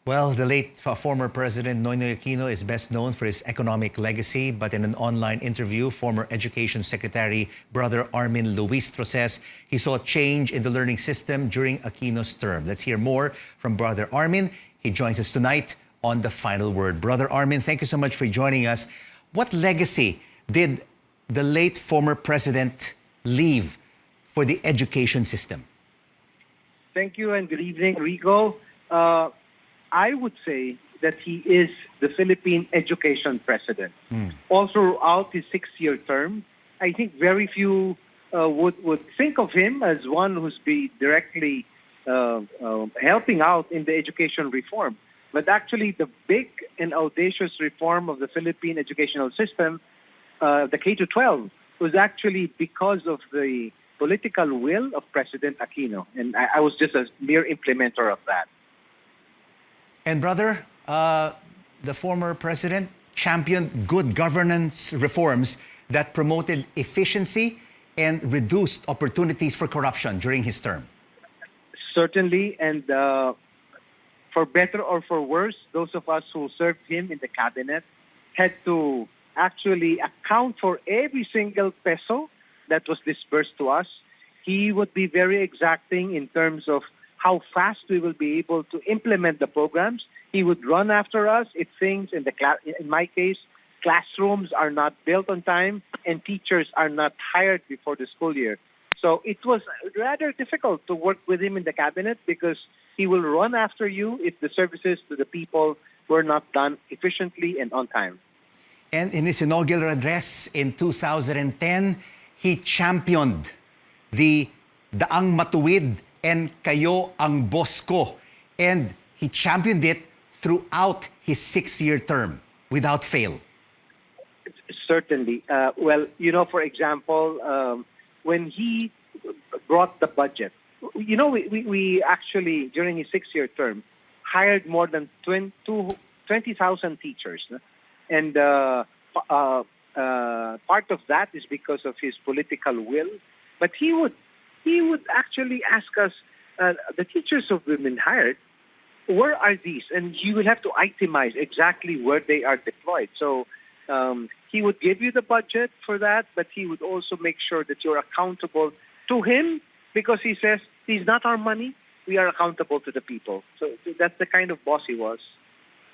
Well, the late former President Noynoy Aquino is best known for his economic legacy, but in an online interview, former Education Secretary Brother Armin Luistro says he saw change in the learning system during Aquino's term. Let's hear more from Brother Armin. He joins us tonight on The Final Word. Brother Armin, thank you so much for joining us. What legacy did the late former president leave for the education system? Thank you and good evening, Rico. I would say that he is the Philippine education president. All throughout his 6-year term, I think very few would think of him as one who's be directly helping out in the education reform. But actually, the big and audacious reform of the Philippine educational system, the K-12, was actually because of the political will of President Aquino. And I was just a mere implementer of that. And brother, the former president championed good governance reforms that promoted efficiency and reduced opportunities for corruption during his term. Certainly, and for better or for worse, those of us who served him in the cabinet had to actually account for every single peso that was disbursed to us. He would be very exacting in terms of how fast we will be able to implement the programs. He would run after us if things, in my case, classrooms are not built on time and teachers are not hired before the school year. So it was rather difficult to work with him in the cabinet because he will run after you if the services to the people were not done efficiently and on time. And in his inaugural address in 2010, he championed the Daang Matuwid and Kayo ang Boss Ko. And he championed it throughout his 6-year term without fail. Certainly. Well, for example, when he brought the budget, we actually, during his 6-year term, hired more than 20,000 teachers. And part of that is because of his political will. But he would actually ask us, the teachers who have been hired, where are these? And he will have to itemize exactly where they are deployed. So he would give you the budget for that, but he would also make sure that you're accountable to him because he says, these not our money, we are accountable to the people. So that's the kind of boss he was.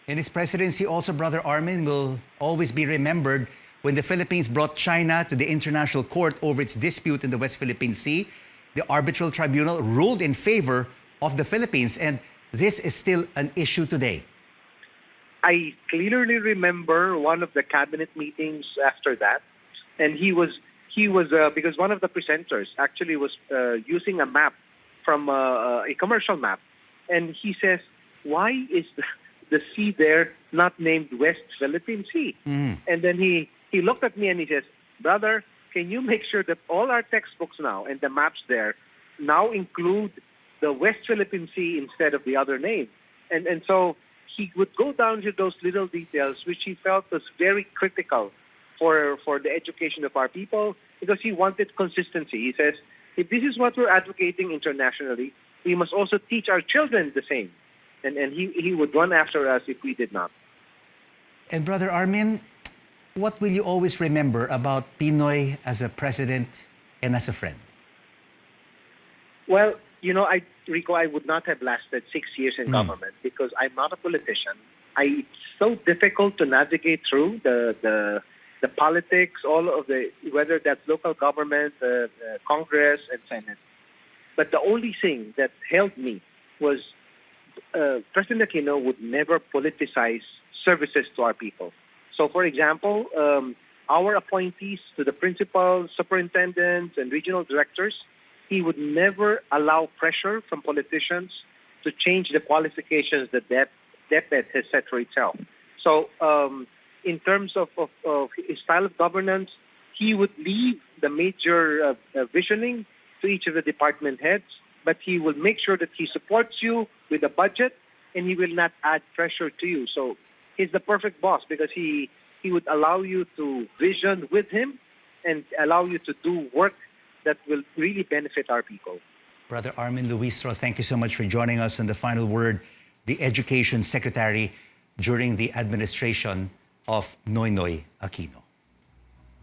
And his presidency also, Brother Armin, will always be remembered when the Philippines brought China to the International Court over its dispute in the West Philippine Sea. The arbitral tribunal ruled in favor of the Philippines, and this is still an issue today. I clearly remember one of the cabinet meetings after that, and he was because one of the presenters actually was using a map from a commercial map, and he says, "Why is the sea there not named West Philippine Sea?" And then he looked at me and he says, "Brother, can you make sure that all our textbooks now and the maps there now include the West Philippine Sea instead of the other name?" And so he would go down to those little details, which he felt was very critical for the education of our people, because he wanted consistency. He says, if this is what we're advocating internationally, we must also teach our children the same. And he would run after us if we did not. And Brother Armin, what will you always remember about Pinoy as a president and as a friend? Well, Rico, I would not have lasted 6 years in government because I'm not a politician. It's so difficult to navigate through the politics, all of whether that's local government, Congress, and Senate. But the only thing that held me was President Aquino would never politicize services to our people. So, for example, our appointees to the principals, superintendents, and regional directors, he would never allow pressure from politicians to change the qualifications that DepEd has set for itself. So, in terms of his style of governance, he would leave the major visioning to each of the department heads, but he will make sure that he supports you with a budget, and he will not add pressure to you. So he's the perfect boss because he would allow you to vision with him and allow you to do work that will really benefit our people. Brother Armin Luistro, thank you so much for joining us on The Final Word. the Education Secretary during the administration of Noynoy Aquino.